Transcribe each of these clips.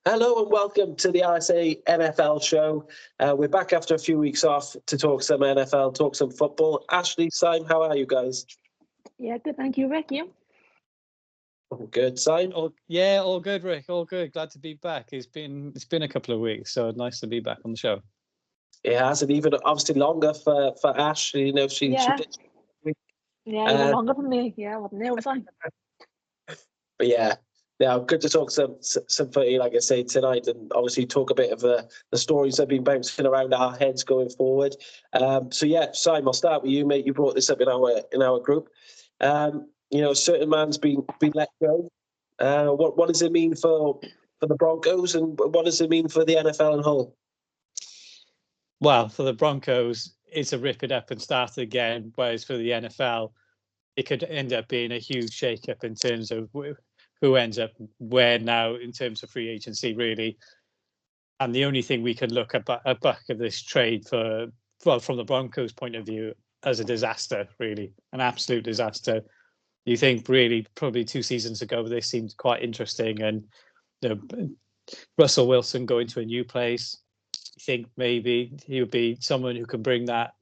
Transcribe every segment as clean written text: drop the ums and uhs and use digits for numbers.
Hello and welcome to the RSA NFL show. We're back after a few weeks off to talk some NFL, talk some football. Ashley, Simon, how are you guys? Yeah, good. Thank you, Rick. You? Oh, good, Simon. All good, Rick. All good. Glad to be back. It's been a couple of weeks, so nice to be back on the show. It has, and even obviously longer for Ash. You know, she did. Yeah, even longer for me. Yeah, wasn't there, was I? But yeah, good to talk some footy, like I say, tonight, and obviously talk a bit of the stories that have been bouncing around our heads going forward. So yeah, Simon, I'll start with you, mate. You brought this up in our group. You know, a certain man's been let go. What does it mean for the Broncos, and what does it mean for the NFL and whole? Well, for the Broncos, it's a rip it up and start again. Whereas for the NFL, it could end up being a huge shake-up in terms of who ends up where now in terms of free agency, really. And the only thing we can look at back of this trade from the Broncos' point of view, as a disaster, really, an absolute disaster. You think really probably 2 seasons ago they seemed quite interesting, and Russell Wilson going to a new place. You think maybe he would be someone who can bring that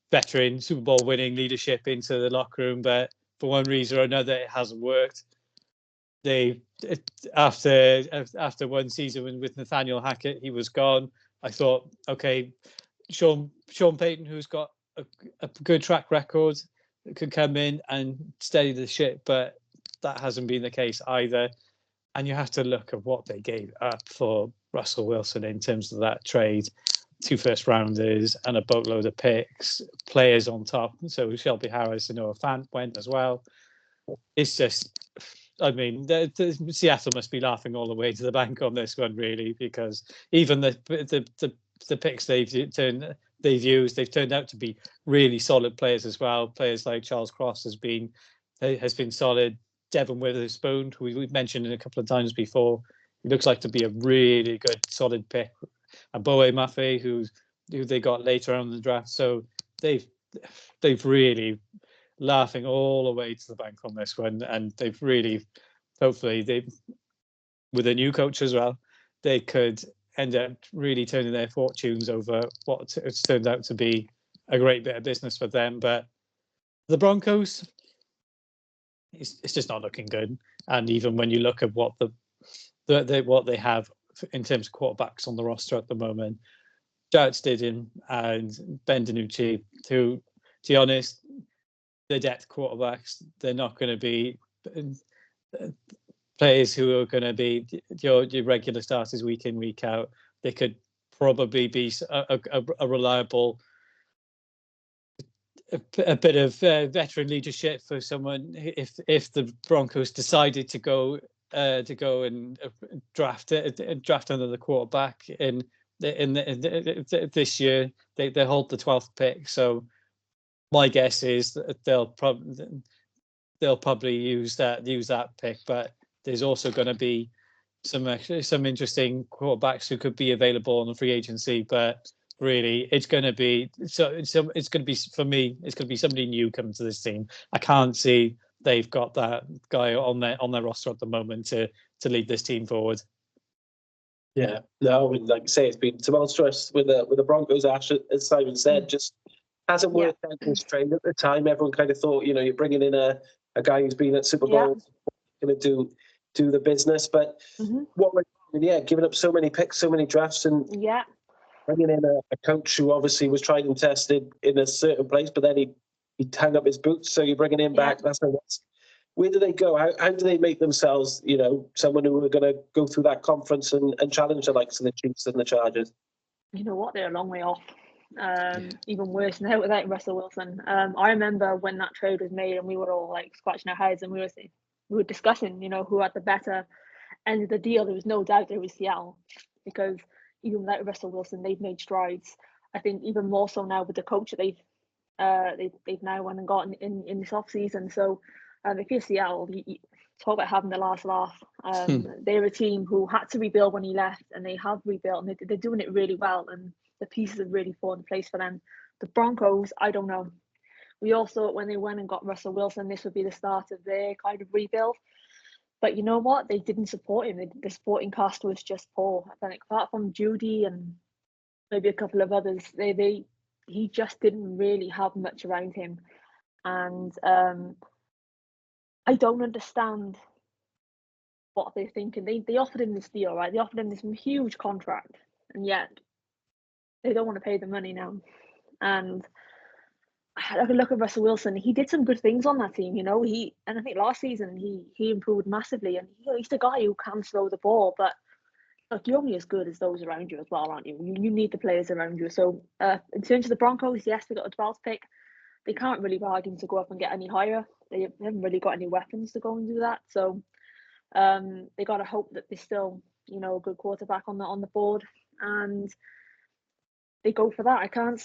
veteran Super Bowl winning leadership into the locker room, but for one reason or another it hasn't worked. After one season with Nathaniel Hackett, he was gone. I thought, okay, Sean Payton, who's got a good track record, could come in and steady the ship, but that hasn't been the case either. And you have to look at what they gave up for Russell Wilson in terms of that trade. 2 first-rounders and a boatload of picks, players on top. So Shelby Harris and Noah Fant went as well. It's just, I mean, Seattle must be laughing all the way to the bank on this one, really, because even the picks they've used, they've turned out to be really solid players as well. Players like Charles Cross has been solid. Devon Witherspoon, who we've mentioned a couple of times before, he looks like to be a really good, solid pick. And Boe Mafe, who they got later on in the draft. So they've really laughing all the way to the bank on this one, and they've really, hopefully, with a new coach as well, they could end up really turning their fortunes over what it's turned out to be a great bit of business for them. But the Broncos, it's just not looking good. And even when you look at what they have in terms of quarterbacks on the roster at the moment, Jarrett Stidham and Ben DiNucci, to be honest, they're depth quarterbacks. They're not going to be players who are going to be your regular starters week in, week out. They could probably be a reliable, a bit of veteran leadership for someone if the Broncos decided to go and draft another quarterback in this year. They hold the 12th pick, so my guess is that they'll probably use that pick. But there's also going to be some interesting quarterbacks who could be available on the free agency. But really, it's going to be for me. It's going to be somebody new coming to this team. I can't see they've got that guy on their roster at the moment to lead this team forward. Yeah, no, like I say, it's been tumultuous with the Broncos. Ash, as Simon said, just hasn't worked out this trade at the time. Everyone kind of thought, you know, you're bringing in a guy who's been at Super Bowl, going to do the business. But giving up so many picks, so many drafts, and bringing in a coach who obviously was tried and tested in a certain place, but then he hung up his boots. So you're bringing him back. Where do they go? How do they make themselves, you know, someone who are going to go through that conference and challenge the likes of the Chiefs and the Chargers? You know what? They're a long way off. Even worse now without Russell Wilson. I remember when that trade was made and we were all like scratching our heads and we were discussing, you know, who had the better end of the deal. There was no doubt it was Seattle, because even without Russell Wilson, they've made strides. I think even more so now with the coach that they've now went and gotten in this off season. So if you're Seattle, you talk about having the last laugh. They're a team who had to rebuild when he left, and they have rebuilt, and they're doing it really well, and the pieces have really fallen in place for them. The Broncos, I don't know. We all thought when they went and got Russell Wilson, this would be the start of their kind of rebuild. But you know what? They didn't support him. The supporting cast was just poor. I think apart from Judy and maybe a couple of others, he just didn't really have much around him. And I don't understand what they're thinking. They offered him this deal, right? They offered him this huge contract, and yet they don't want to pay the money now. And I look at Russell Wilson. He did some good things on that team, and I think last season he improved massively, and he's the guy who can throw the ball. But look, you're only as good as those around you as well, aren't you? You need the players around you. So in terms of the Broncos, yes, they got a 12th pick. They can't really bargain to go up and get any higher. They haven't really got any weapons to go and do that. So they got to hope that there's still, a good quarterback on the board, and they go for that. I can't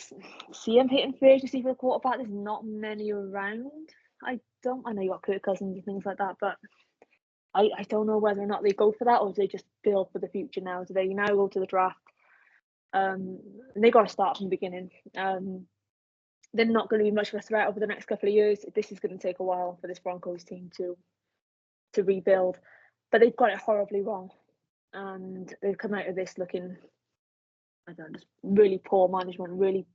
see him hitting free agency for a quarterback. There's not many around. I know you got Kirk Cousins and things like that, but I don't know whether or not they go for that, or do they just build for the future now? Do they now go to the draft? And they got to start from the beginning. They're not going to be much of a threat over the next couple of years. This is going to take a while for this Broncos team to rebuild, but they've got it horribly wrong, and they've come out of this looking, I don't know, just really poor management, really,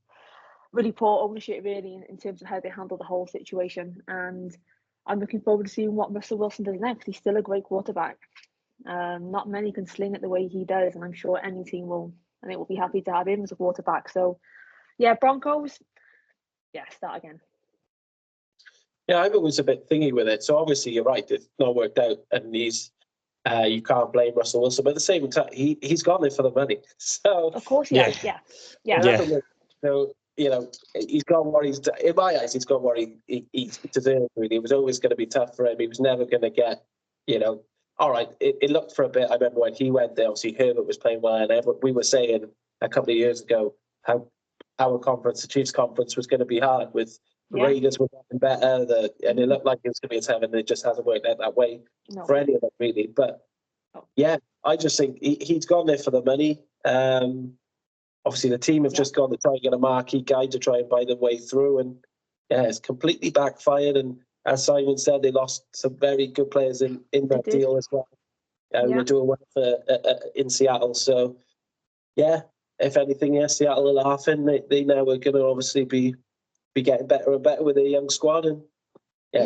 really poor ownership, really, in terms of how they handle the whole situation. And I'm looking forward to seeing what Russell Wilson does next. He's still a great quarterback. Not many can sling it the way he does, and I'm sure any team will be happy to have him as a quarterback. So, yeah, Broncos, start again. Yeah, I'm always a bit thingy with it. So obviously you're right, it's not worked out, and you can't blame Russell Wilson. But at the same time, he's gone there for the money. So of course, yeah. So he's got what he's in my eyes. He's got what he deserved. Really, it was always going to be tough for him. He was never going to get, All right, it looked for a bit. I remember when he went there. Obviously, Herbert was playing well, and we were saying a couple of years ago how our conference, the Chiefs conference, was going to be hard with. The Raiders were getting better, and it looked like it was going to be a 7. It just hasn't worked out that way for any of them, really. But I just think he's gone there for the money. Obviously, the team have just gone to try and get a marquee guy to try and buy their way through, and it's completely backfired. And as Simon said, they lost some very good players in that deal as well. We were doing well in Seattle, so if anything, Seattle are laughing. They now are going to obviously be getting better and better with a young squad, and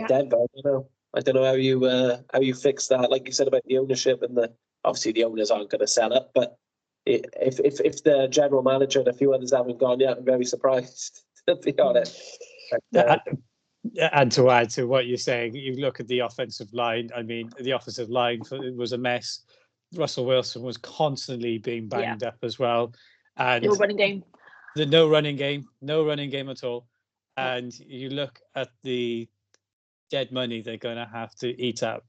Denver. I don't know how you fix that. Like you said about the ownership, and obviously the owners aren't going to sell it, but if the general manager and a few others haven't gone yet, I'm very surprised, to be honest. But, and to add to what you're saying, you look at the offensive line. I mean, the offensive line was a mess. Russell Wilson was constantly being banged up as well, and no running game. No running game at all. And you look at the dead money they're going to have to eat up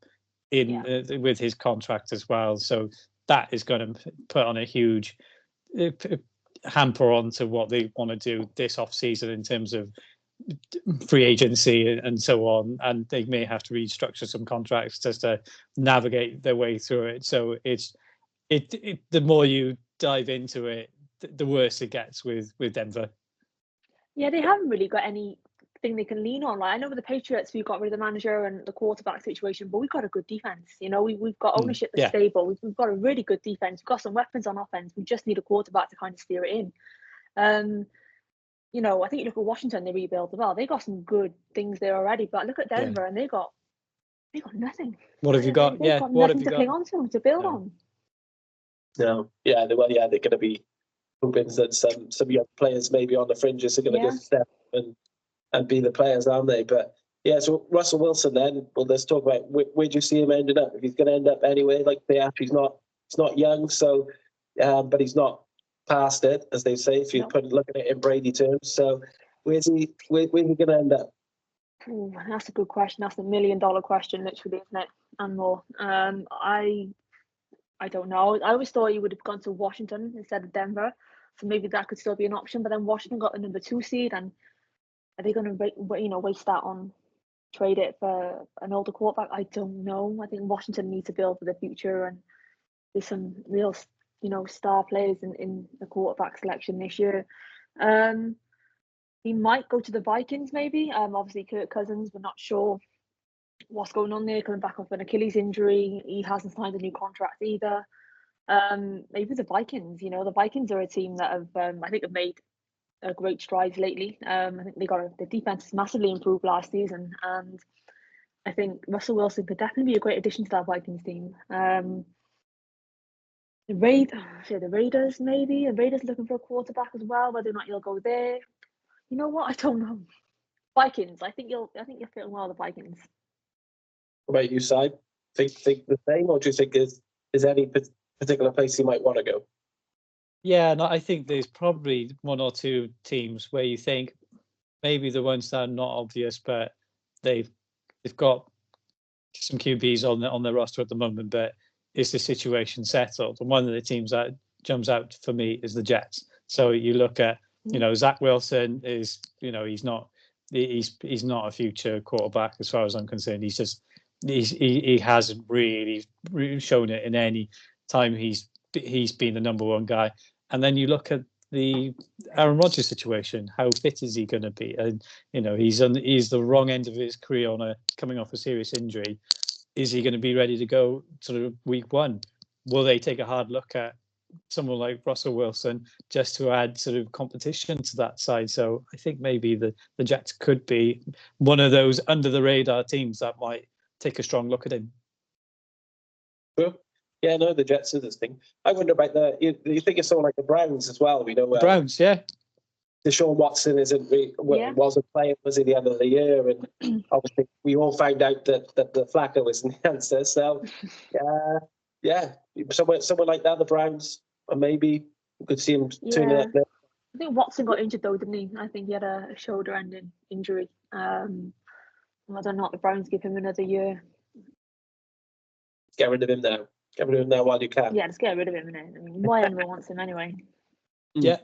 with his contract as well. So that is going to put on a huge hamper onto what they want to do this off season in terms of free agency and so on. And they may have to restructure some contracts just to navigate their way through it. So the more you dive into it, the worse it gets with Denver. Yeah, they haven't really got anything they can lean on. Like, I know with the Patriots, we got rid of the manager and the quarterback situation, but we've got a good defense. We've got ownership that's stable. We've got a really good defense. We've got some weapons on offense. We just need a quarterback to kind of steer it in. I think you look at Washington, they rebuilt as well. They got some good things there already, but look at Denver and they got nothing. What have you got? They've got nothing to cling on to build on. No, they're going to be hoping that some young players maybe on the fringes are going to just step up and be the players, aren't they? But so Russell Wilson then, well, let's talk about where do you see him ending up? If he's going to end up anyway, like he's not young, so but he's not past it, as they say, if you look at it in Brady terms. So where's he going to end up? Ooh, that's a good question. That's $1 million question, literally, isn't it? And more. I don't know. I always thought he would have gone to Washington instead of Denver, so maybe that could still be an option. But then Washington got the number 2 seed, and are they going to waste that on trade it for an older quarterback? I don't know. I think Washington needs to build for the future, and there's some real star players in the quarterback selection this year. He might go to the Vikings, maybe. Obviously Kirk Cousins, we're not sure what's going on there, coming back off an Achilles injury. He hasn't signed a new contract either. Maybe the Vikings, the Vikings are a team that I think have made great strides lately. I think the defense has massively improved last season, and I think Russell Wilson could definitely be a great addition to that Vikings team. The Raiders maybe. The Raiders looking for a quarterback as well. Whether or not you'll go there, you know what? I don't know. Vikings. I think you'll fit well with the Vikings. What about you, Si? Think the same, or do you think is any particular place you might want to go? Yeah, no, I think there's probably one or two teams where you think maybe the ones that are not obvious, but they've got some QBs on their roster at the moment, but is the situation settled? And one of the teams that jumps out for me is the Jets. So you look at, Zach Wilson is, he's not a future quarterback as far as I'm concerned. He hasn't really shown it in any time he's been the number one guy. And then you look at the Aaron Rodgers situation. How fit is he going to be? And he's the wrong end of his career coming off a serious injury. Is he going to be ready to go sort of week one? Will they take a hard look at someone like Russell Wilson just to add sort of competition to that side? So I think maybe the Jets could be one of those under the radar teams that might take a strong look at him. Sure. Yeah, no, the Jets are this thing. I wonder about you think it's someone like the Browns as well. Browns, yeah. Deshaun Watson wasn't playing, was at the end of the year, and obviously we all found out that the Flacco was the answer. So, yeah, someone like that, the Browns, or maybe we could see him turn it up there. I think Watson got injured though, didn't he? I think he had a shoulder-ending injury. Whether or not the Browns give him another year. Get rid of him now. Get rid of him now while you can. Yeah, just get rid of him now. I mean, why anyone wants him anyway? Yeah.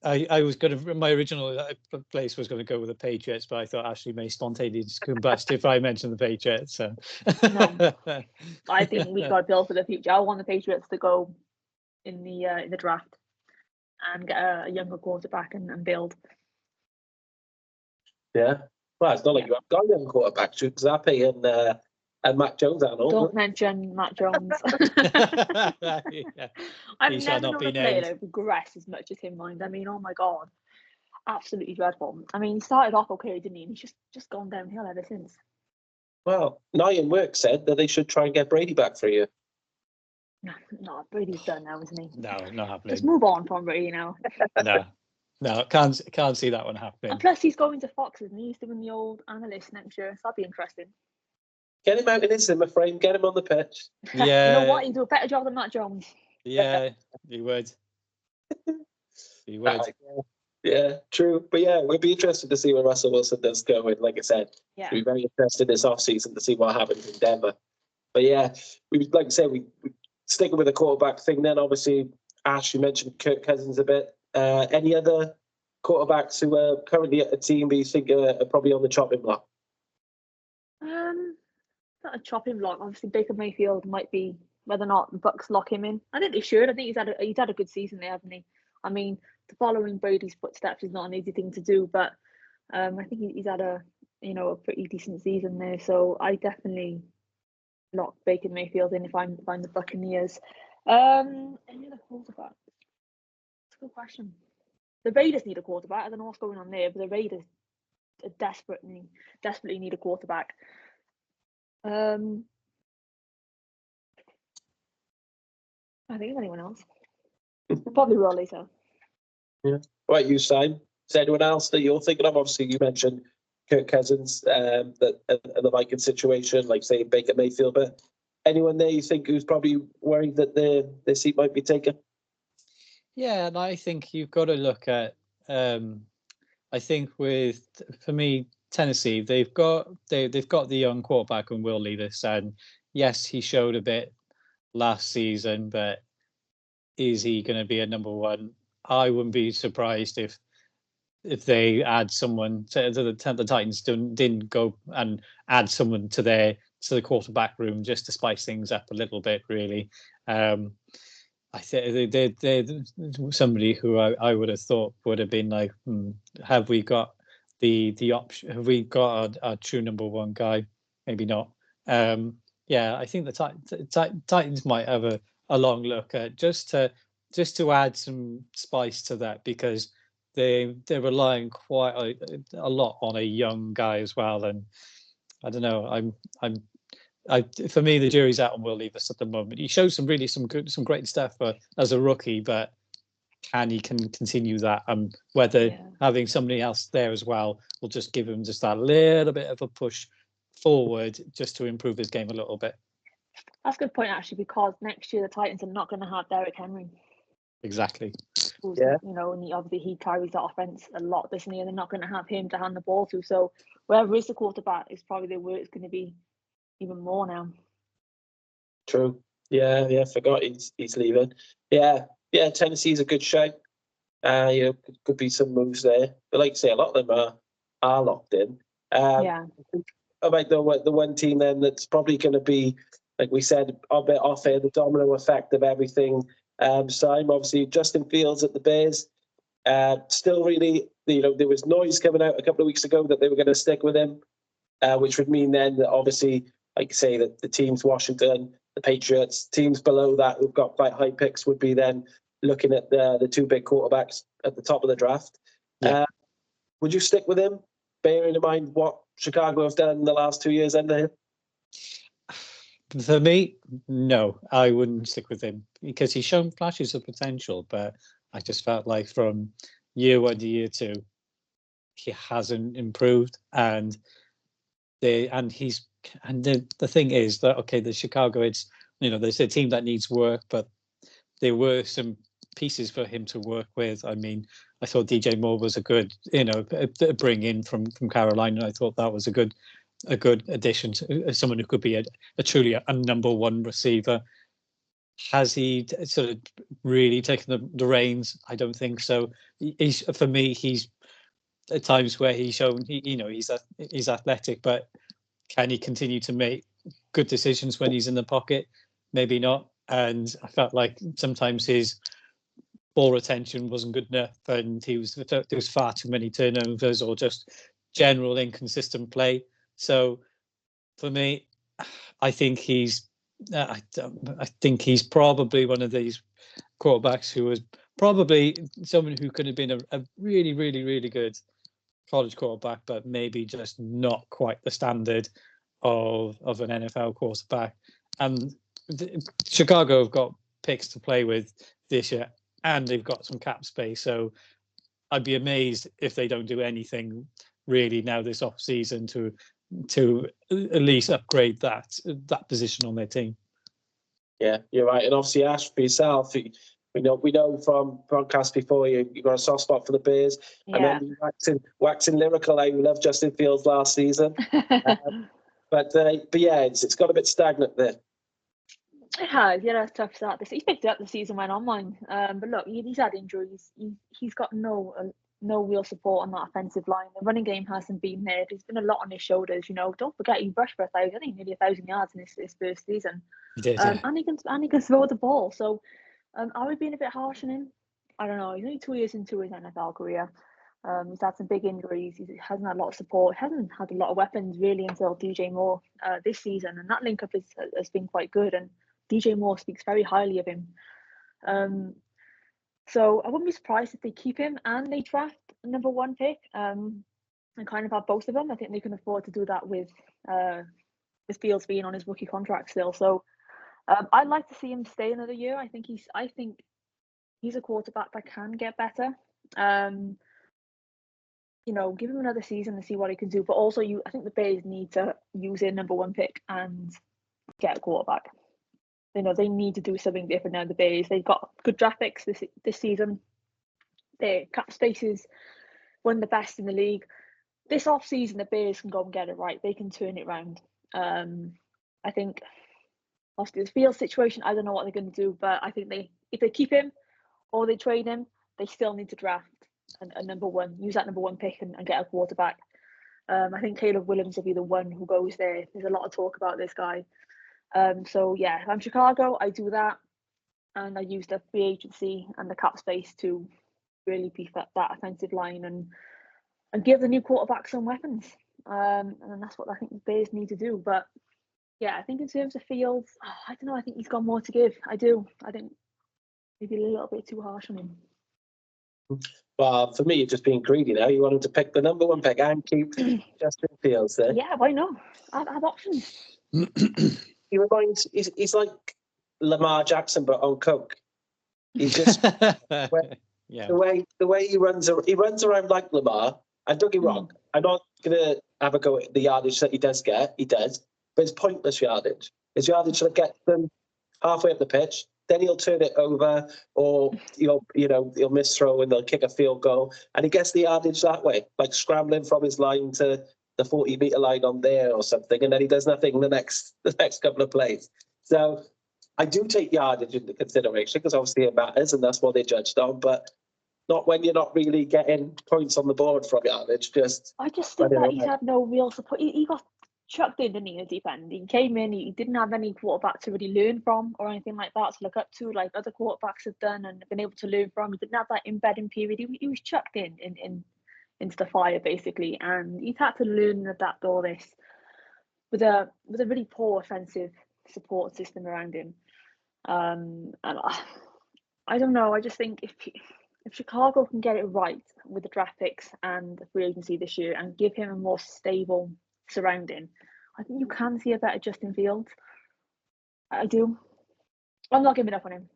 I was going to. My original place was going to go with the Patriots, but I thought Ashley may spontaneously combust if I mentioned the Patriots. So. No, I think we've got to build for the future. I want the Patriots to go in the draft and get a younger quarterback and build. Yeah, well, it's not like you have got a young quarterback, Zappe and Mac Jones. Don't mention Mac Jones. I've never known a player to progress as much as him, mind. I mean, oh my God, absolutely dreadful. I mean, he started off okay, didn't he? And he's just gone downhill ever since. Well, Nian Work said that they should try and get Brady back for you. No, Brady's done now, isn't he? No, not happening. Just move on from Brady now. No, can't see that one happening. And plus, he's going to Fox, and he's doing the old analyst next year. So that'd be interesting. Get him out in his Zimmer frame. Get him on the pitch. Yeah. You know what? He'd do a better job than Matt Jones. Yeah, he would. He would. Yeah, true. But yeah, we'd be interested to see where Russell Wilson does go. And like I said, we'd be very interested this offseason to see what happens in Denver. But yeah, like I said, we sticking with the quarterback thing then. Obviously, Ash, you mentioned Kirk Cousins a bit. Any other quarterbacks who are currently at the team but you think are probably on the chopping block? Not a chopping block. Obviously, Baker Mayfield might be, whether or not the Bucks lock him in. I think they should. I think he's had a good season there, hasn't he? I mean, following Brady's footsteps is not an easy thing to do, but I think he's had a pretty decent season there. So I definitely lock Baker Mayfield in if I'm the Buccaneers. Any other quarterback? That's a good question. The Raiders need a quarterback. I don't know what's going on there, but the Raiders desperately need a quarterback. I think of anyone else. Probably will later. Yeah. Right, you, Simon. Is there anyone else that you're thinking of? Obviously, you mentioned Kirk Cousins, the Vikings situation, like say Baker Mayfield, but anyone there you think who's probably worried that their seat might be taken? Yeah, and I think you've got to look at. I think for me, Tennessee, they've got the young quarterback and Will Levis, and yes, he showed a bit last season, but is he going to be a number one? I wouldn't be surprised if they add someone to the Titans didn't go and add someone to the quarterback room just to spice things up a little bit. Really, I think they're somebody who I would have thought would have been like, have we got the option? Have we got a true number one guy? maybe not. Yeah, I think the Titans might have a long look at just to add some spice to that, because they're relying quite a lot on a young guy as well. And I don't know. For me, the jury's out on Will Levis at the moment. He shows some great stuff as a rookie, but can he continue that? Whether having somebody else there as well will just give him just that little bit of a push forward, just to improve his game a little bit. That's a good point, actually, because next year the Titans are not going to have Derrick Henry. Exactly. You know, and obviously he carries the offense a lot this year. They're not going to have him to hand the ball to. So wherever is the quarterback is probably where it's going to be even more now. True. Yeah. Forgot he's leaving. Yeah. Tennessee's a good shout. Could be some moves there. But like I say, a lot of them are locked in. About the one team then that's probably going to be, like we said, a bit off air, the domino effect of everything. Simon, obviously, Justin Fields at the Bears. Still really, there was noise coming out a couple of weeks ago that they were going to stick with him, which would mean then that obviously, like I say, that the teams, Washington, the Patriots, teams below that who've got quite high picks would be then looking at the two big quarterbacks at the top of the draft. Yeah. Would you stick with him, bearing in mind what Chicago have done in the last 2 years under him? For me, no, I wouldn't stick with him, because he's shown flashes of potential, but I just felt like from year 1 to year 2, he hasn't improved. And the thing is that, okay, the Chicago, it's, there's a team that needs work, but there were some pieces for him to work with. I mean, I thought DJ Moore was a good, bring in from Carolina. I thought that was a good addition to someone who could be truly a number one receiver. Has he sort of really taken the reins? I don't think so. For me, he's at times where he's shown he's athletic, but can he continue to make good decisions when he's in the pocket? Maybe not. And I felt like sometimes his ball retention wasn't good enough, and there was far too many turnovers or just general inconsistent play. So for me, I think he's probably one of these quarterbacks who was probably someone who could have been a really, really, really good college quarterback, but maybe just not quite the standard of an NFL quarterback. And Chicago have got picks to play with this year, and they've got some cap space. So I'd be amazed if they don't do anything really now this off season to at least upgrade that position on their team. Yeah, you're right. And obviously, Ash, for yourself, we know from podcasts before you got a soft spot for the Bears. Yeah. I remember you waxing lyrical how you loved Justin Fields last season. But yeah, it's got a bit stagnant there. It has, a tough start. He picked it up the season went on mine. But look, he's had injuries. He's got no real support on that offensive line. The running game hasn't been there. There's been a lot on his shoulders. Don't forget he rushed for 1,000. I think nearly 1,000 yards in his first season. He did, yeah. And he can throw the ball. So, are we being a bit harsh on him? I don't know. He's only 2 years into his NFL career. He's had some big injuries. He hasn't had a lot of support. He hasn't had a lot of weapons really until DJ Moore this season, and that link up has been quite good. And DJ Moore speaks very highly of him. So I wouldn't be surprised if they keep him and they draft a number 1 pick and kind of have both of them. I think they can afford to do that with Fields being on his rookie contract still. So I'd like to see him stay another year. I think he's a quarterback that can get better. Give him another season and see what he can do. But also, I think the Bears need to use their number 1 pick and get a quarterback. They need to do something different now. The Bears, they've got good draft picks this season. Their cap space is one of the best in the league. This off season, the Bears can go and get it right. They can turn it around. I think after the Field situation, I don't know what they're going to do, but I think if they keep him or they trade him, they still need to draft a number 1, use that number 1 pick and get a quarterback. I think Caleb Williams will be the one who goes there. There's a lot of talk about this guy. So yeah, if I'm Chicago, I do that, and I use the free agency and the cap space to really beef up that offensive line and give the new quarterback some weapons. and that's what I think the Bears need to do. But yeah, I think in terms of Fields, I don't know. I think he's got more to give. I do. I think maybe a little bit too harsh on him. Well, for me, you're just being greedy now. You want him to pick the number 1 pick and keep Justin Fields there. Yeah, why not? I have options. He reminds. He's like Lamar Jackson, but on coke. He's just yeah. the way he runs around like Lamar. And don't get me wrong, I'm not gonna have a go at the yardage that he does get. He does, but it's pointless yardage. His yardage that gets them halfway up the pitch, then he'll turn it over, or he'll miss throw and they'll kick a field goal, and he gets the yardage that way, like scrambling from his line to the 40-meter line on there or something, and then he does nothing the next couple of plays. So I do take yardage into consideration because obviously it matters, and that's what they judged on, but not when you're not really getting points on the board from yardage. I just think that he's had no real support. He got chucked in, didn't he, in the deep end? He came in, he didn't have any quarterback to really learn from or anything like that to look up to, like other quarterbacks have done and been able to learn from. He didn't have that embedding period. He was chucked into the fire, basically, and he's had to learn and adapt all this with a really poor offensive support system around him. And I don't know. I just think if Chicago can get it right with the draft picks and the free agency this year and give him a more stable surrounding, I think you can see a better Justin Fields. I do. I'm not giving up on him.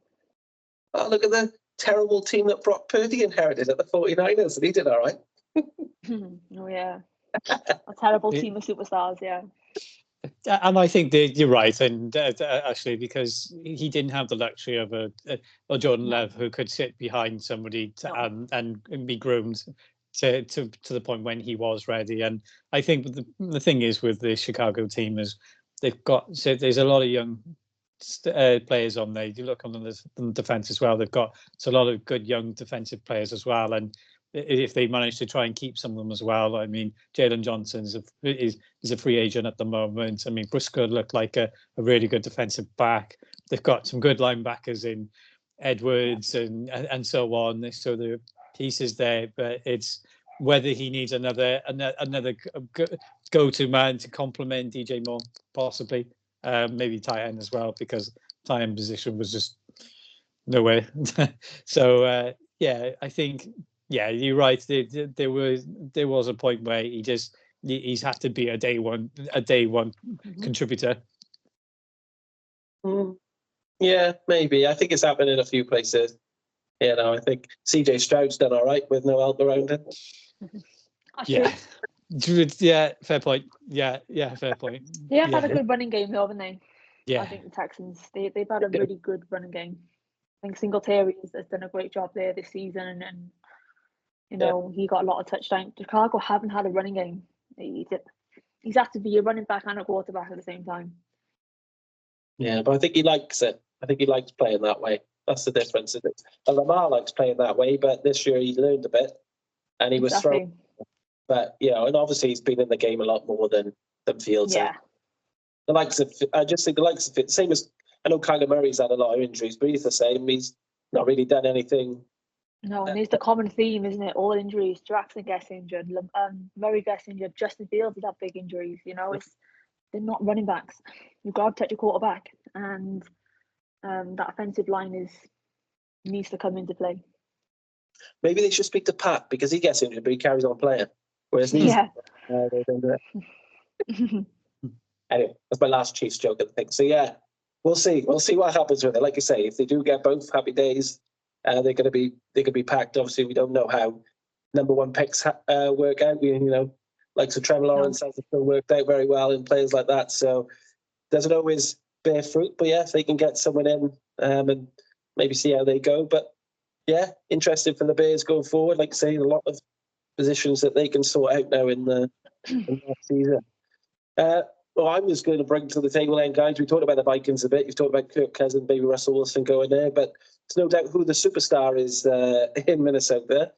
Oh, look at the terrible team that Brock Purdy inherited at the 49ers, and he did all right. Oh, yeah. A terrible team of superstars, yeah. And I think you're right, and actually, because he didn't have the luxury of a Jordan Love who could sit behind somebody and be groomed to the point when he was ready. And I think the thing is with the Chicago team is there's a lot of young players on there. You look on the defense as well. They've got a lot of good young defensive players as well, and if they manage to try and keep some of them as well. I mean, Jalen Johnson is a free agent at the moment. I mean, Briscoe looked like a really good defensive back. They've got some good linebackers in Edwards and so on. So the pieces there, but it's whether he needs another go-to man to complement DJ Moore, possibly. Maybe tight end as well, because tight end position was just nowhere. So yeah, I think. Yeah, you're right. There was a point where he's had to be a day one contributor. Yeah, maybe. I think it's happened in a few places. I think CJ Stroud's done all right with no help around him. Yeah, fair point. Yeah, fair point. They have had a good running game, though, haven't they? Yeah, I think the Texans they've had a really good running game. I think Singletary has done a great job there this season, and he got a lot of touchdowns. Chicago haven't had a running game. He's had to be a running back and a quarterback at the same time. Yeah, but I think he likes it. I think he likes playing that way. That's the difference, isn't it? And Lamar likes playing that way, but this year he learned a bit, and he was thrown. But and obviously he's been in the game a lot more than Fields. Yeah. I just think the likes of it. Same as I know Kyler Murray's had a lot of injuries, but he's the same. He's not really done anything. No, and there's the common theme, isn't it? All injuries. Jackson gets injured. Murray gets injured. Justin Fields has had big injuries. They're not running backs. You've got to protect your quarterback, and that offensive line needs to come into play. Maybe they should speak to Pat because he gets injured, but he carries on playing. Whereas they don't do it. Anyway, that's my last Chiefs joke, I think. So yeah, we'll see. We'll see what happens with it. Like you say, if they do get both, happy days. They could be packed. Obviously, we don't know how number 1 picks work out. Like Trevor Lawrence hasn't still worked out very well in players like that. So doesn't always bear fruit. But yeah, if they can get someone in and maybe see how they go. But yeah, interested for the Bears going forward. Like I say, a lot of positions that they can sort out now in the next season. Well, I was going to bring to the table then, guys. We talked about the Vikings a bit. You've talked about Kirk Cousins, maybe Russell Wilson going there, but there's no doubt who the superstar is in Minnesota.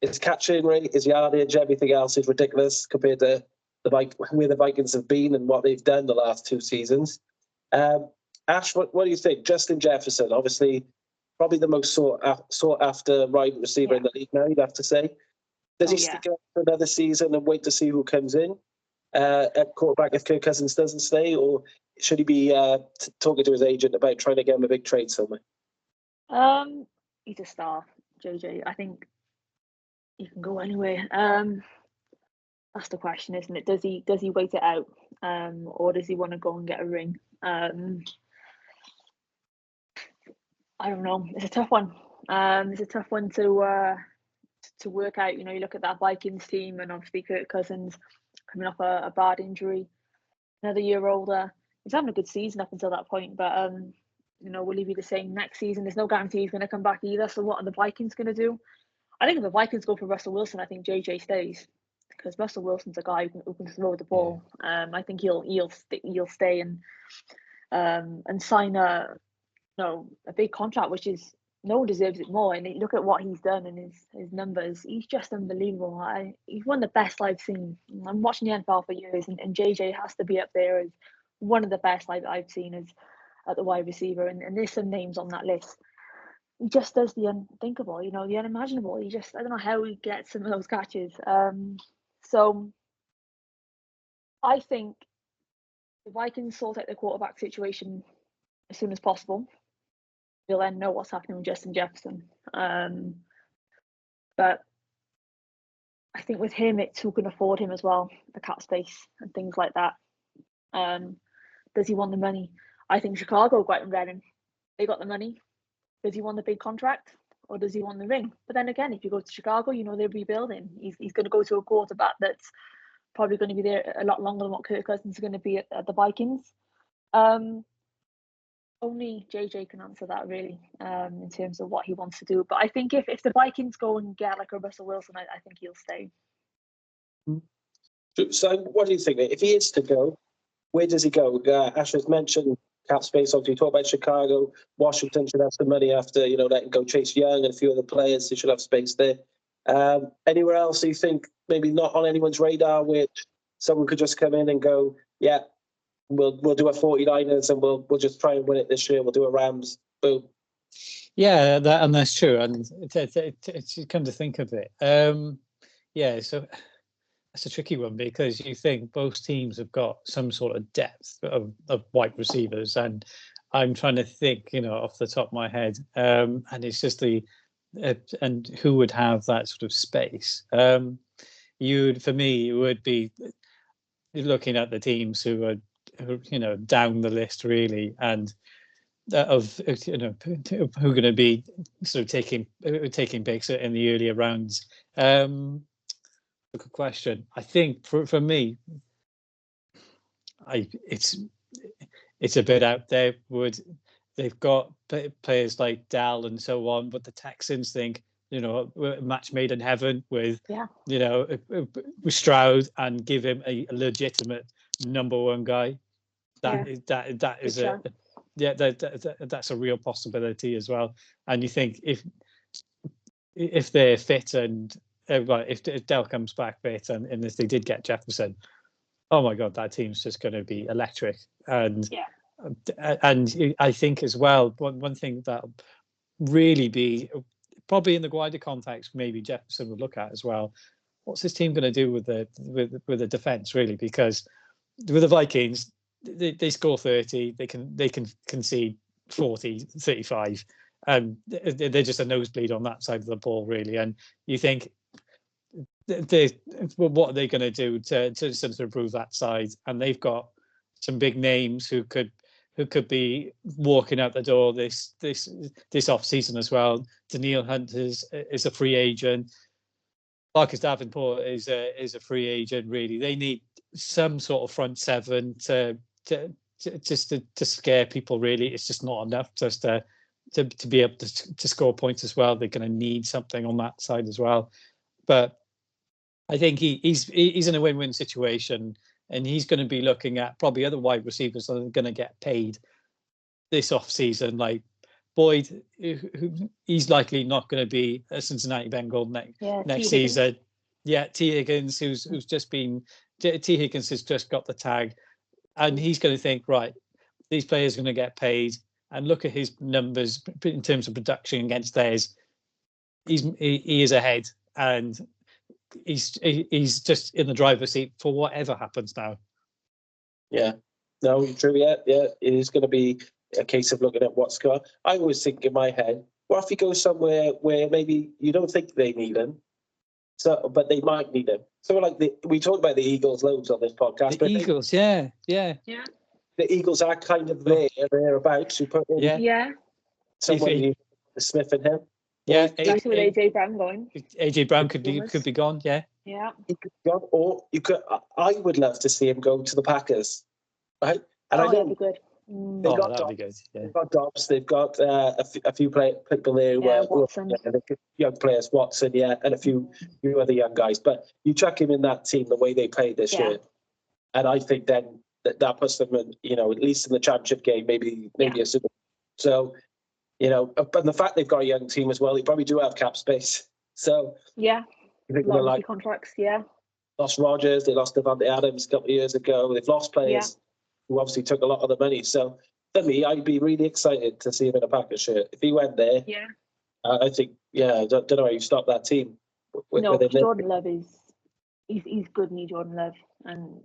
His catching rate, his yardage, everything else is ridiculous compared to where the Vikings have been and what they've done the last 2 seasons. Ash, what do you think? Justin Jefferson, obviously, probably the most sought after wide receiver in the league now, you'd have to say. Does he stick out for another season and wait to see who comes in at quarterback if Kirk Cousins doesn't stay, or should he be talking to his agent about trying to get him a big trade somewhere? He's a star, JJ. I think he can go anywhere. That's the question, isn't it? Does he wait it out, or does he want to go and get a ring? I don't know. It's a tough one. It's a tough one to work out. You know, you look at that Vikings team, and obviously Kirk Cousins coming off a bad injury, another year older. He's having a good season up until that point, but you know, will he be the same next season? There's no guarantee he's going to come back either. So what are the Vikings going to do? I think if the Vikings go for Russell Wilson, I think JJ stays, because Russell Wilson's a guy who can throw the ball. I think he'll stay and sign a big contract, which is, no one deserves it more. And look at what he's done and his numbers. He's just unbelievable. He's one of the best I've seen. I'm watching the NFL for years, and JJ has to be up there as one of the best I've seen as at the wide receiver. And there's some names on that list. He just does the unthinkable, you know, the unimaginable. I don't know how he gets some of those catches. So I think the Vikings sort out the quarterback situation as soon as possible. We'll then know what's happening with Justin Jefferson. But I think with him, it's who can afford him as well, the cap space and things like that. Does he want the money? I think Chicago got him ready. They got the money. Does he want the big contract, or does he want the ring? But then again, if you go to Chicago, you know they're rebuilding. He's going to go to a quarterback that's probably going to be there a lot longer than what Kirk Cousins is going to be at the Vikings. Only JJ can answer that, really, in terms of what he wants to do. But I think if the Vikings go and get like a Russell Wilson, I think he'll stay. So what do you think? If he is to go, where does he go? Asher's mentioned cap space. Obviously, you talk about Chicago. Washington should have some money after, you know, letting go Chase Young and a few other players. They should have space there. Anywhere else you think maybe not on anyone's radar, which someone could just come in and go, yeah, we'll do a 49ers and we'll just try and win it this year. We'll do a Rams. Boom. Yeah, that's true. And it's come to think of it. So that's a tricky one, because you think both teams have got some sort of depth of wide receivers, and I'm trying to think, you know, off the top of my head, and it's just and who would have that sort of space. For me, it would be looking at the teams who are, you know, down the list really, and of, you know, who are going to be sort of taking picks in the earlier rounds. Good question. I think for me, it's a bit out there. They've got players like Dal and so on, but the Texans think, you know, a match made in heaven with, you know, with Stroud, and give him a legitimate number one guy. That is that's a real possibility as well. And you think if they're fit and if Dell comes back fit, and if they did get Jefferson, oh my God, that team's just going to be electric. And I think as well, one thing that really be probably in the wider context, maybe Jefferson would look at as well. What's this team going to do with the defense, really? Because with the Vikings, they score 30, they can concede 40, 35. They're just a nosebleed on that side of the ball, really. And you think, what are they going to do to sort of improve that side? And they've got some big names who could be walking out the door this off season as well. Daniil Hunt is a free agent. Marcus Davenport is a free agent. Really, they need some sort of front seven to scare people. Really, it's just not enough just to be able to score points as well. They're going to need something on that side as well. But I think he's in a win-win situation, and he's going to be looking at probably other wide receivers that are going to get paid this off season, like Boyd, he's likely not going to be a Cincinnati Bengal next season. Yeah, T. Higgins, who's just been T. Higgins has just got the tag, and he's going to think, right, these players are going to get paid, and look at his numbers in terms of production against theirs. He is ahead, and he's just in the driver's seat for whatever happens now. Yeah, no, true. Yeah, it is going to be a case of looking at what's going. I always think in my head, what if he goes somewhere where maybe you don't think they need him, so but they might need him. So like we talked about the Eagles loads on this podcast. The Eagles, yeah. The Eagles are kind of thereabouts. Who put in someone Smith and him. Yeah, especially with AJ Brown going. AJ Brown could be gone. Yeah. He could be gone, or you could. I would love to see him go to the Packers, right? And I know that'd be good. That'd be good. Yeah. They've got Dobbs. They've got a few people there who are Watson. young players, Watson, and a few other young guys. But you chuck him in that team the way they played this year, and I think then that puts them in, at least in the championship game, maybe a Super Bowl. So, and the fact they've got a young team as well, they probably do have cap space. So a lot of contracts. Lost Rodgers, they lost Devontae Adams a couple of years ago. They've lost players who obviously took a lot of the money. So for me, I'd be really excited to see him in a Packers shirt. If he went there, I think, I don't know how you stop that team. Jordan Love he's good, Jordan Love, and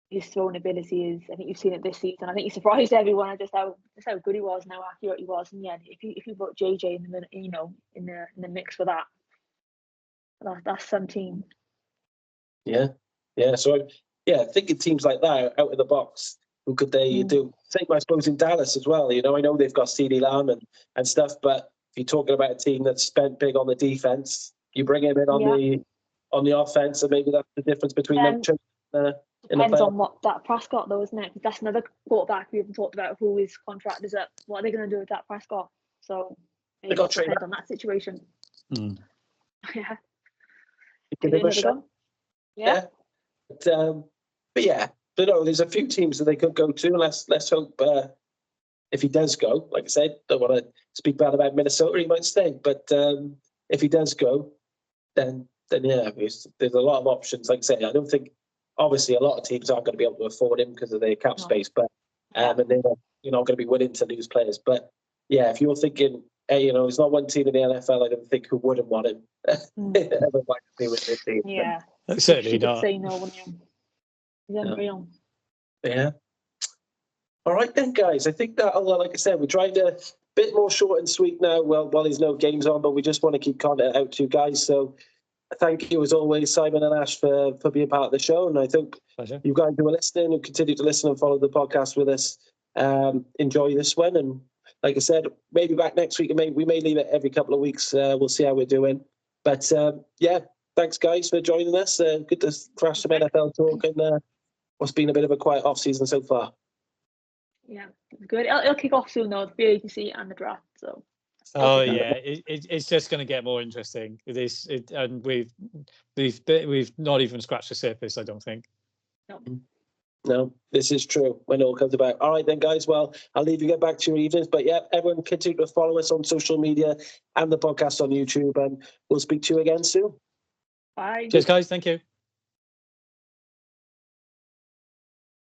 his throwing ability is. I think you've seen it this season. I think he surprised everyone at just how good he was and how accurate he was. And if you put JJ in the mix for that's some team. Yeah. So thinking teams like that out of the box. Who could they do? Same, I suppose, in Dallas as well. I know they've got CeeDee Lamb and stuff, but if you're talking about a team that's spent big on the defense, you bring him in on the offense, and maybe that's the difference between them. Depends on what Dak Prescott, though, isn't it? Because that's another quarterback we haven't talked about who his contract is up. What are they going to do with Dak Prescott? So it depends on that situation. Yeah. Give him a shot. Yeah. But no, there's a few teams that they could go to. Let's hope if he does go, like I said, don't want to speak bad about Minnesota, he might stay. But if he does go, then there's a lot of options. Like I said, I don't think, obviously, a lot of teams aren't going to be able to afford him because of their cap space, but and they're not going to be willing to lose players. But if you're thinking, hey, there's not one team in the NFL I don't think who wouldn't want him. Ever like to be with their team. Yeah, certainly not. Say no, wouldn't you? He's unreal. Yeah. All right then, guys. I think that, like I said, we're trying to a bit more short and sweet now. Well, while there's no games on, but we just want to keep content out to you guys. So thank you as always, Simon and Ash, for being part of the show. And I think you guys who are listening and continue to listen and follow the podcast with us, enjoy this one. And like I said, maybe back next week. We may leave it every couple of weeks. We'll see how we're doing. But thanks guys for joining us. Good to crash some NFL talk and what's been a bit of a quiet off season so far. Yeah, good. It'll kick off soon though, the free agency and the draft. So. It's just going to get more interesting. It is, and we've not even scratched the surface, I don't think. No, this is true when it all comes about. All right then, guys. Well, I'll leave you get back to your evenings. But everyone continue to follow us on social media and the podcast on YouTube, and we'll speak to you again soon. Bye. Cheers, guys. Thank you.